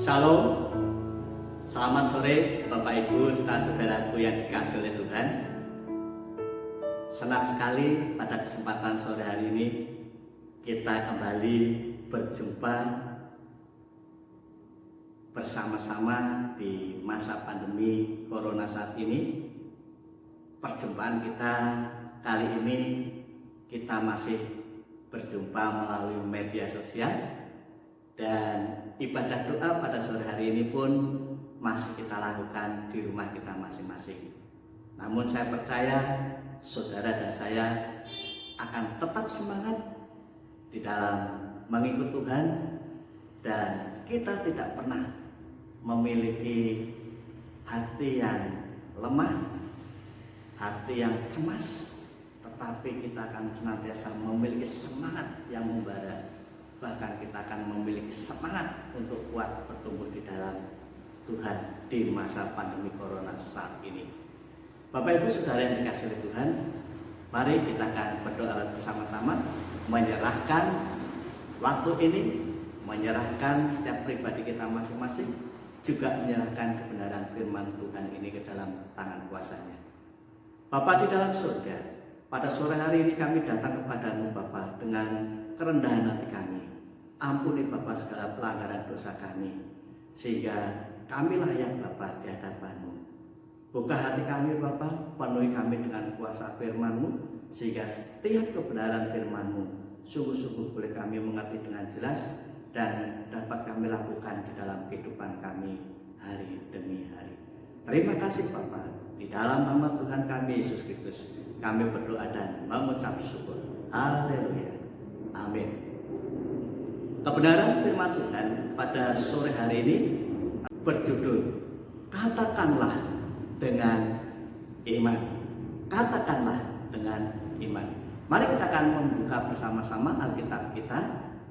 Shalom, selamat sore Bapak Ibu serta saudaraku yang dikasihi oleh Tuhan. Senang sekali pada kesempatan sore hari ini kita kembali berjumpa bersama-sama di masa pandemi Corona saat ini. Perjumpaan kita kali ini kita masih berjumpa melalui media sosial. Dan ibadah doa pada sore hari ini pun masih kita lakukan di rumah kita masing-masing. Namun saya percaya saudara dan saya akan tetap semangat di dalam mengikut Tuhan. Dan kita tidak pernah memiliki hati yang lemah, hati yang cemas, tetapi kita akan senantiasa memiliki semangat yang membara. Bahkan kita akan memiliki semangat untuk kuat bertumbuh di dalam Tuhan di masa pandemi Corona saat ini. Bapak Ibu Saudara yang dikasihi oleh Tuhan, mari kita akan berdoa bersama-sama, menyerahkan waktu ini, menyerahkan setiap pribadi kita masing-masing, juga menyerahkan kebenaran firman Tuhan ini ke dalam tangan kuasa-Nya. Bapa di dalam surga, pada sore hari ini kami datang kepadamu Bapa dengan kerendahan hati kami. Ampuni Bapa segala pelanggaran dosa kami, sehingga kamilah yang Bapa di hadapan-Mu. Buka hati kami Bapa, penuhi kami dengan kuasa firman-Mu, sehingga setiap kebenaran firman-Mu sungguh-sungguh boleh kami mengerti dengan jelas dan dapat kami lakukan di dalam kehidupan kami hari demi hari. Terima kasih Bapa, di dalam nama Tuhan kami Yesus Kristus kami berdoa dan mengucap syukur. Haleluya. Amin. Kebenaran firman Tuhan pada sore hari ini berjudul Katakanlah dengan iman. Katakanlah dengan iman. Mari kita akan membuka bersama-sama Alkitab kita.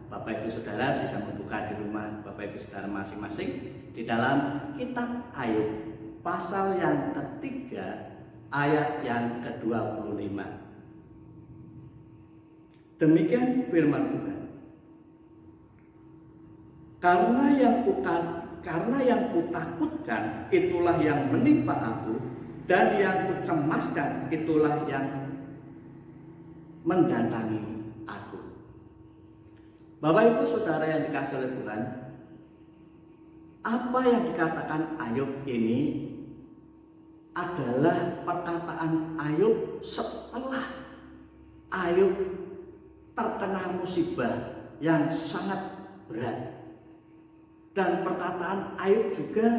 Bapak Ibu Saudara bisa membuka di rumah Bapak Ibu Saudara masing-masing di dalam kitab Ayub pasal yang ketiga ayat yang ke-25. Demikian firman Tuhan. Karena yang kutakutkan itulah yang menimpa aku, dan yang kucemaskan itulah yang mendatangi aku. Bapak Ibu Saudara yang dikasihi oleh Tuhan, apa yang dikatakan Ayub ini adalah perkataan Ayub setelah Ayub terkena musibah yang sangat berat. Dan perkataan Ayub juga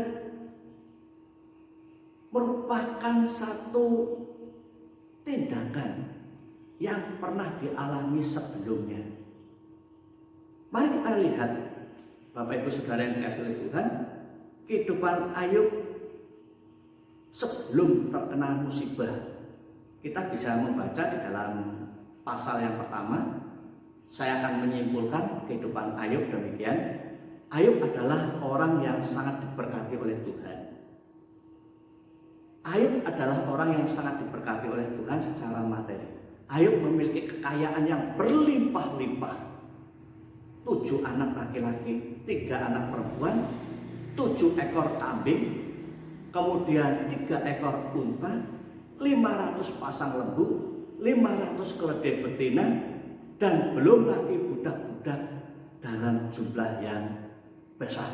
merupakan satu tindakan yang pernah dialami sebelumnya. Mari kita lihat Bapak Ibu Saudara yang dikasihi oleh Tuhan, kehidupan Ayub sebelum terkena musibah. Kita bisa membaca di dalam pasal yang pertama. Saya akan menyimpulkan kehidupan Ayub demikian. Ayub adalah orang yang sangat diberkati oleh Tuhan. Ayub adalah orang yang sangat diberkati oleh Tuhan secara materi. Ayub memiliki kekayaan yang berlimpah-limpah. 7 anak laki-laki, 3 anak perempuan, 7 ekor kambing, kemudian 3 ekor unta, 500 pasang lembu, 500 keledai betina, dan belum lagi budak-budak dalam jumlah yang besar.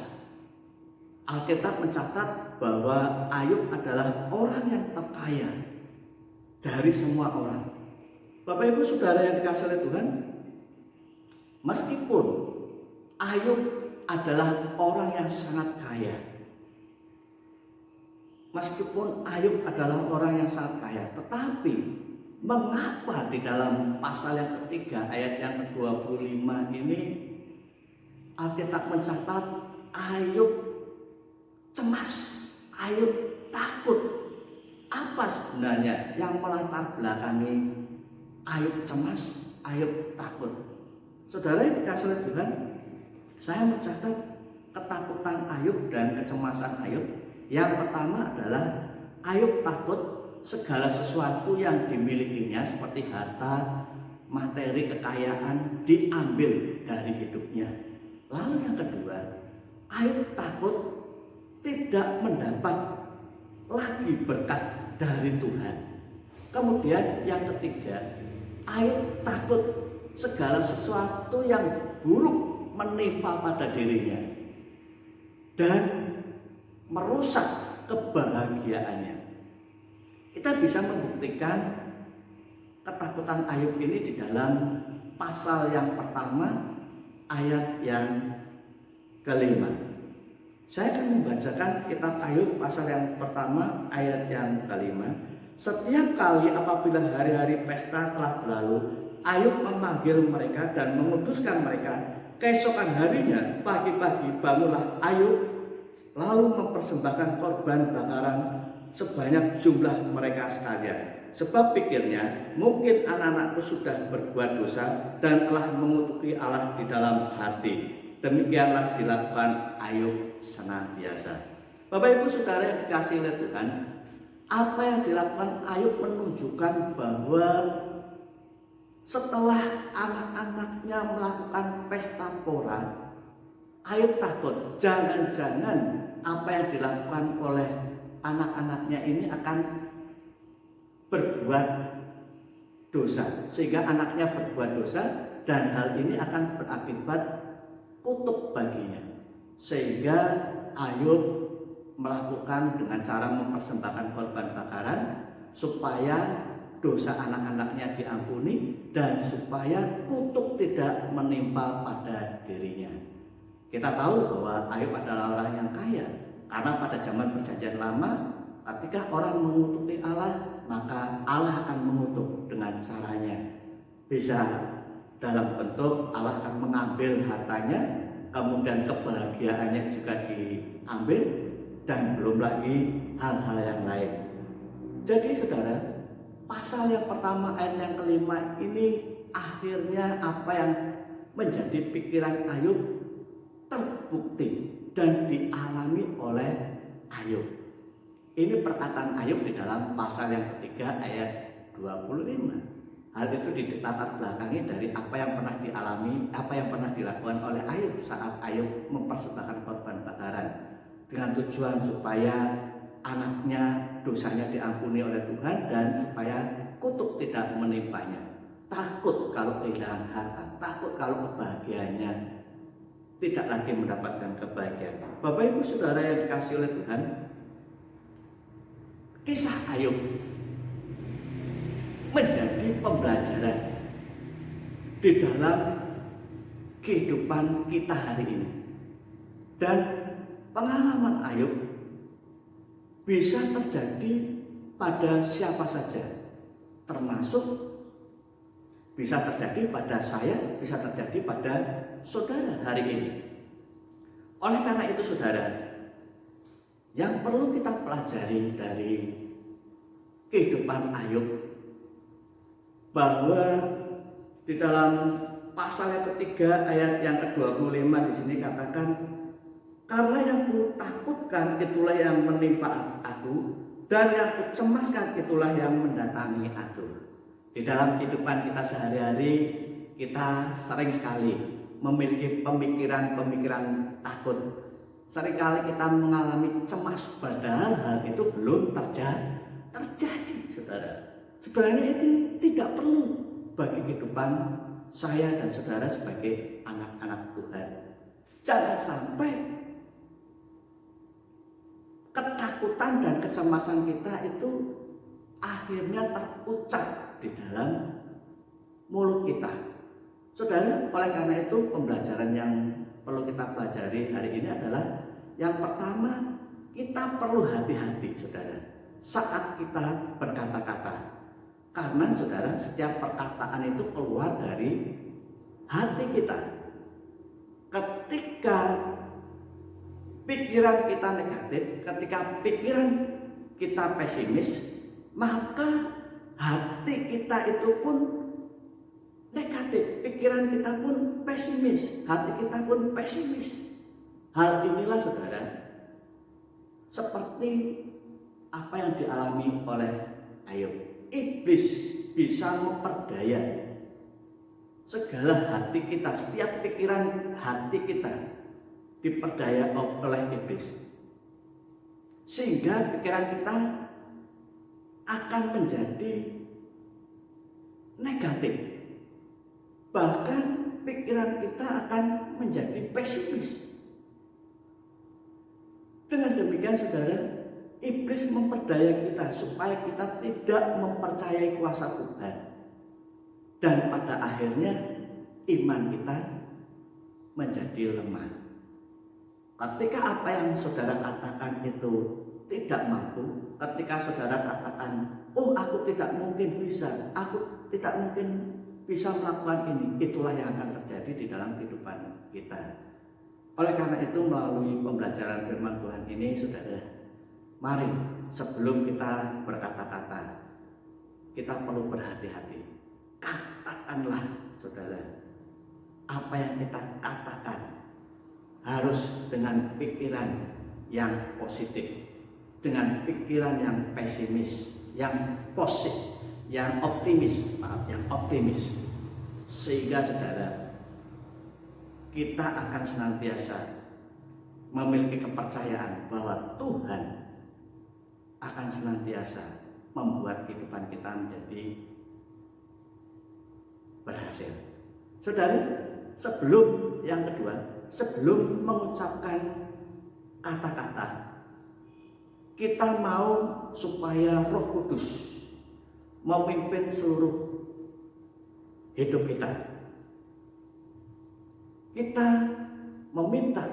Alkitab mencatat bahwa Ayub adalah orang yang terkaya dari semua orang. Bapak Ibu Saudara yang dikasihi oleh Tuhan, meskipun Ayub adalah orang yang sangat kaya, meskipun Ayub adalah orang yang sangat kaya, tetapi mengapa di dalam pasal yang ketiga ayat yang ke-25 ini Alkitab mencatat Ayub cemas, Ayub takut? Apa sebenarnya yang melatar belakangi Ayub cemas, Ayub takut? Saudara yang dikasihi oleh Tuhan, saya mencatat ketakutan Ayub dan kecemasan Ayub. Yang pertama adalah Ayub takut segala sesuatu yang dimilikinya seperti harta, materi, kekayaan diambil dari hidupnya. Lalu yang kedua, Ayub takut tidak mendapat lagi berkat dari Tuhan. Kemudian yang ketiga, Ayub takut segala sesuatu yang buruk menimpa pada dirinya dan merusak kebahagiaannya. Kita bisa membuktikan ketakutan Ayub ini di dalam pasal yang pertama ayat yang kelima. Saya akan membacakan kitab Ayub pasal yang pertama ayat yang kelima. Setiap kali apabila hari-hari pesta telah berlalu, Ayub memanggil mereka dan menguduskan mereka. Keesokan harinya pagi-pagi bangunlah Ayub, lalu mempersembahkan korban bakaran sebanyak jumlah mereka sekalian. Sebab pikirnya, mungkin anak-anakku sudah berbuat dosa dan telah mengutuki Allah di dalam hati. Demikianlah dilakukan Ayub senantiasa. Bapak Ibu Saudara yang dikasihi oleh Tuhan, apa yang dilakukan Ayub menunjukkan bahwa setelah anak-anaknya melakukan pesta pora, Ayub takut jangan-jangan apa yang dilakukan oleh anak-anaknya ini akan berbuat dosa, sehingga anaknya berbuat dosa dan hal ini akan berakibat kutuk baginya, sehingga Ayub melakukan dengan cara mempersembahkan korban bakaran supaya dosa anak-anaknya diampuni dan supaya kutuk tidak menimpa pada dirinya. Kita tahu bahwa Ayub adalah orang yang kaya, karena pada zaman Perjanjian Lama ketika orang mengutuki Allah, maka Allah akan mengutuk dengan caranya. Bisa dalam bentuk Allah akan mengambil hartanya, kemudian kebahagiaannya juga diambil, dan belum lagi hal-hal yang lain. Jadi saudara, pasal yang pertama ayat yang kelima ini akhirnya apa yang menjadi pikiran Ayub terbukti dan dialami oleh Ayub. Ini perkataan Ayub di dalam pasal yang ketiga ayat 25. Hal itu dilatar belakangi dari apa yang pernah dialami, apa yang pernah dilakukan oleh Ayub saat Ayub mempersembahkan korban bakaran dengan tujuan supaya anaknya dosanya diampuni oleh Tuhan dan supaya kutuk tidak menimpanya. Takut kalau kehilangan harta, takut kalau kebahagiaannya tidak lagi mendapatkan kebahagiaan. Bapak Ibu Saudara yang dikasihi oleh Tuhan, kisah Ayub menjadi pembelajaran di dalam kehidupan kita hari ini. Dan pengalaman Ayub bisa terjadi pada siapa saja, termasuk bisa terjadi pada saya, bisa terjadi pada saudara hari ini. Oleh karena itu saudara, yang perlu kita pelajari dari kehidupan Ayub, bahwa di dalam pasal yang ketiga ayat yang ke-25 di sini katakan, karena yang ku takutkan itulah yang menimpa aku, dan yang ku cemaskan itulah yang mendatangi aku. Di dalam kehidupan kita sehari-hari, kita sering sekali memiliki pemikiran-pemikiran takut. Seringkali kita mengalami cemas, padahal hal itu belum terjadi, saudara. Sebenarnya itu tidak perlu bagi kehidupan saya dan saudara sebagai anak-anak Tuhan. Jangan sampai ketakutan dan kecemasan kita itu akhirnya terucap di dalam mulut kita. Saudara, oleh karena itu pembelajaran yang perlu kita pelajari hari ini adalah yang pertama, kita perlu hati-hati saudara saat kita berkata-kata. Karena saudara, setiap perkataan itu keluar dari hati kita. Ketika pikiran kita negatif, ketika pikiran kita pesimis, maka hati kita itu pun negatif, pikiran kita pun pesimis, hati kita pun pesimis. Hal inilah saudara, seperti apa yang dialami oleh Ayub. Iblis bisa memperdaya segala hati kita, setiap pikiran hati kita diperdaya oleh iblis, sehingga pikiran kita akan menjadi negatif. Bahkan pikiran kita akan menjadi pesimis. Dengan demikian saudara, iblis memperdaya kita supaya kita tidak mempercayai kuasa Tuhan. Dan pada akhirnya iman kita menjadi lemah. Ketika apa yang saudara katakan itu tidak mampu, ketika saudara katakan, oh aku tidak mungkin bisa, aku tidak mungkin bisa melakukan ini, itulah yang akan terjadi di dalam kehidupan kita. Oleh karena itu, melalui pembelajaran firman Tuhan ini, saudara, mari sebelum kita berkata-kata, kita perlu berhati-hati. Katakanlah, saudara, apa yang kita katakan harus dengan pikiran yang positif, dengan pikiran yang pesimis, yang positif, yang optimis, sehingga saudara, kita akan senantiasa memiliki kepercayaan bahwa Tuhan akan senantiasa membuat kehidupan kita menjadi berhasil. Saudara, sebelum yang kedua, sebelum mengucapkan kata-kata, kita mau supaya Roh Kudus memimpin seluruh hidup kita. Kita meminta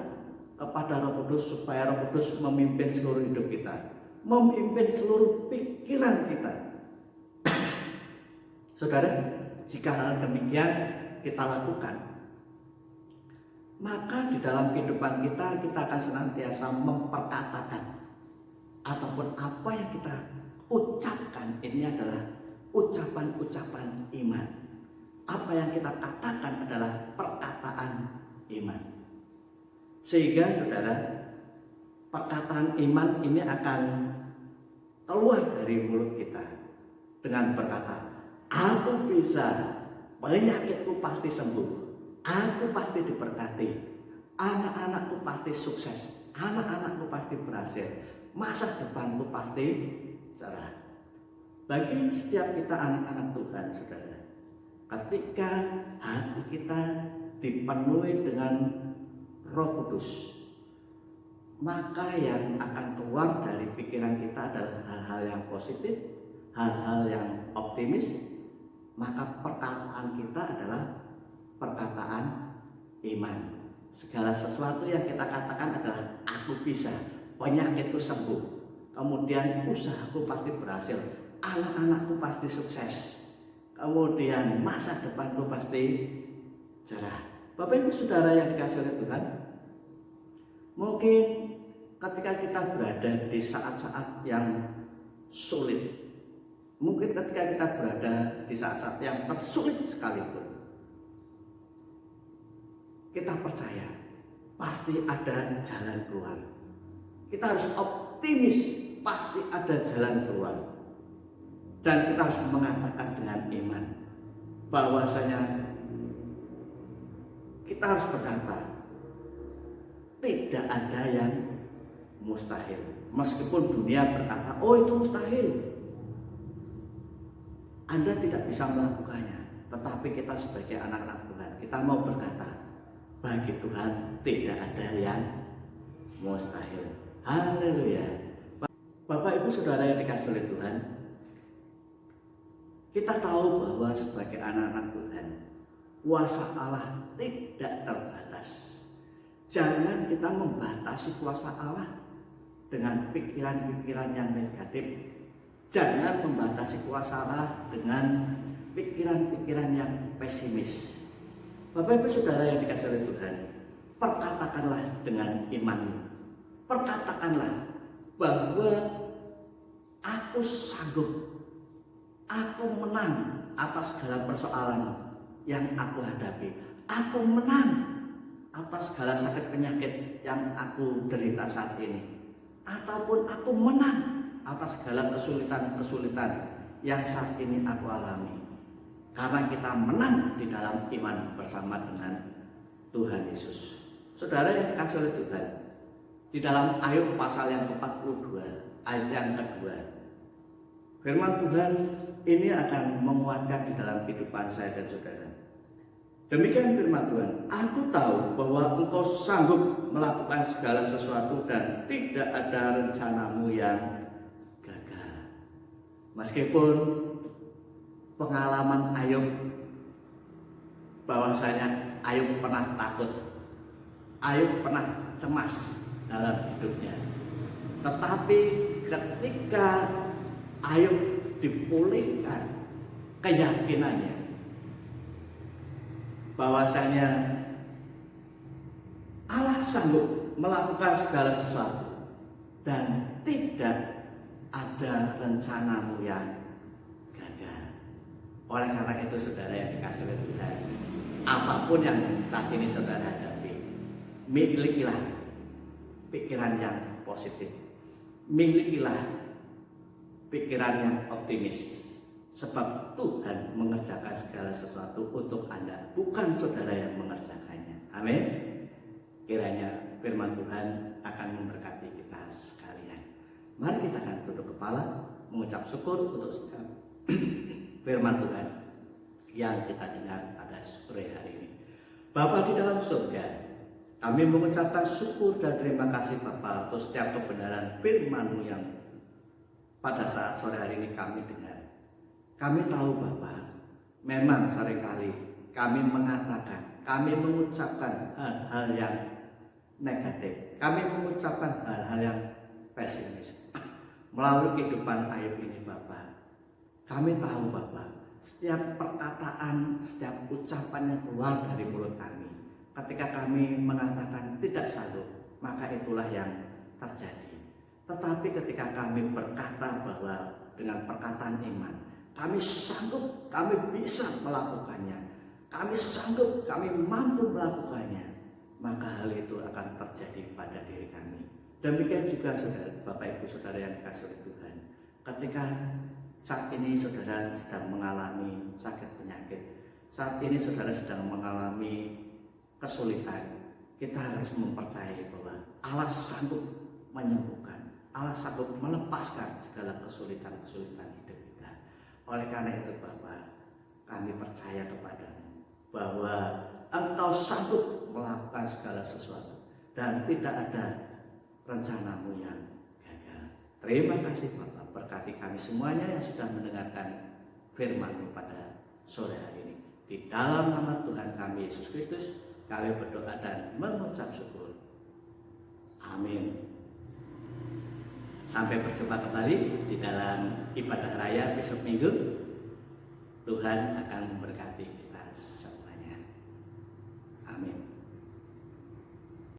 kepada Roh Kudus supaya Roh Kudus memimpin seluruh hidup kita, memimpin seluruh pikiran kita. Saudara, jika hal demikian kita lakukan, maka di dalam kehidupan kita akan senantiasa memperkatakan ataupun apa yang kita ucapkan ini adalah ucapan-ucapan iman. Apa yang kita katakan adalah perkataan iman. Sehingga saudara, perkataan iman ini akan keluar dari mulut kita dengan berkata, aku bisa, penyakitku pasti sembuh, aku pasti diberkati, anak-anakku pasti sukses, anak-anakku pasti berhasil, masa depanku pasti cerah. Bagi setiap kita anak-anak Tuhan, saudara, ketika hati kita dipenuhi dengan Roh Kudus, maka yang akan keluar dari pikiran kita adalah hal-hal yang positif, hal-hal yang optimis. Maka perkataan kita adalah perkataan iman. Segala sesuatu yang kita katakan adalah aku bisa, penyakitku sembuh, kemudian usahaku pasti berhasil, anak-anakku pasti sukses, kemudian masa depanku pasti cerah. Bapak Ibu Saudara yang dikasihi oleh Tuhan, mungkin ketika kita berada di saat-saat yang sulit, mungkin ketika kita berada di saat-saat yang tersulit sekalipun, kita percaya pasti ada jalan keluar. Kita harus optimis, pasti ada jalan keluar. Dan kita harus mengatakan dengan iman bahwasanya kita harus berkata, tidak ada yang mustahil. Meskipun dunia berkata, oh itu mustahil, Anda tidak bisa melakukannya. Tetapi kita sebagai anak-anak Tuhan, kita mau berkata, bagi Tuhan tidak ada yang mustahil. Haleluya. Bapak Ibu Saudara yang dikasihi oleh Tuhan, kita tahu bahwa sebagai anak-anak Tuhan, kuasa Allah tidak terbatas. Jangan kita membatasi kuasa Allah dengan pikiran-pikiran yang negatif. Jangan membatasi kuasa Allah dengan pikiran-pikiran yang pesimis. Bapak Ibu Saudara yang dikasihi oleh Tuhan, perkatakanlah dengan iman. Perkatakanlah bahwa aku sanggup, aku menang atas segala persoalan yang aku hadapi. Aku menang atas segala sakit penyakit yang aku derita saat ini. Ataupun aku menang atas segala kesulitan-kesulitan yang saat ini aku alami. Karena kita menang di dalam iman bersama dengan Tuhan Yesus. Saudara yang dikasih oleh Tuhan, di dalam Ayub pasal yang ke-42 ayat yang kedua, firman Tuhan ini akan menguatkan di dalam kehidupan saya dan saudara. Demikian firman Tuhan, aku tahu bahwa engkau sanggup melakukan segala sesuatu dan tidak ada rencanamu yang gagal. Meskipun pengalaman Ayub bahwasanya Ayub pernah takut, Ayub pernah cemas dalam hidupnya, tetapi ketika Ayub dipulihkan keyakinannya bahwasanya Allah sanggup melakukan segala sesuatu dan tidak ada rencanamu yang gagal. Oleh karena itu saudara yang dikasih oleh Tuhan, apapun yang saat ini saudara hadapi, milikilah pikiran yang positif, milikilah pikiran yang optimis. Sebab Tuhan mengerjakan segala sesuatu untuk Anda, bukan saudara yang mengerjakannya. Amin. Kiranya firman Tuhan akan memberkati kita sekalian. Mari kita akan tunduk kepala, mengucap syukur untuk setiap firman Tuhan yang kita dengar pada sore hari ini. Bapa di dalam surga, kami mengucapkan syukur dan terima kasih Bapa untuk setiap kebenaran firman-Mu yang pada saat sore hari ini kami dengar. Kami tahu Bapa, memang seringkali kami mengatakan, kami mengucapkan hal-hal yang negatif, kami mengucapkan hal-hal yang pesimis melalui kehidupan Ayub ini Bapa. Kami tahu Bapa, setiap perkataan, setiap ucapan yang keluar dari mulut kami, ketika kami mengatakan tidak sanggup, maka itulah yang terjadi. Tetapi ketika kami berkata bahwa dengan perkataan iman, kami sanggup, kami bisa melakukannya, kami sanggup, kami mampu melakukannya, maka hal itu akan terjadi pada diri kami. Demikian juga saudara, Bapak Ibu Saudara yang dikasihi oleh Tuhan, ketika saat ini saudara sedang mengalami sakit penyakit, saat ini saudara sedang mengalami kesulitan, kita harus mempercayai bahwa Allah sanggup menyembuhkan, Allah sanggup melepaskan segala kesulitan-kesulitan hidup kita. Oleh karena itu Bapak, kami percaya kepadamu bahwa Engkau sanggup melakukan segala sesuatu dan tidak ada rencanamu yang gagal. Terima kasih Bapak, berkati kami semuanya yang sudah mendengarkan firman-Mu pada sore hari ini. Di dalam nama Tuhan kami Yesus Kristus, kami berdoa dan mengucap syukur. Amin. Sampai berjumpa kembali di dalam ibadah raya besok minggu. Tuhan akan memberkati.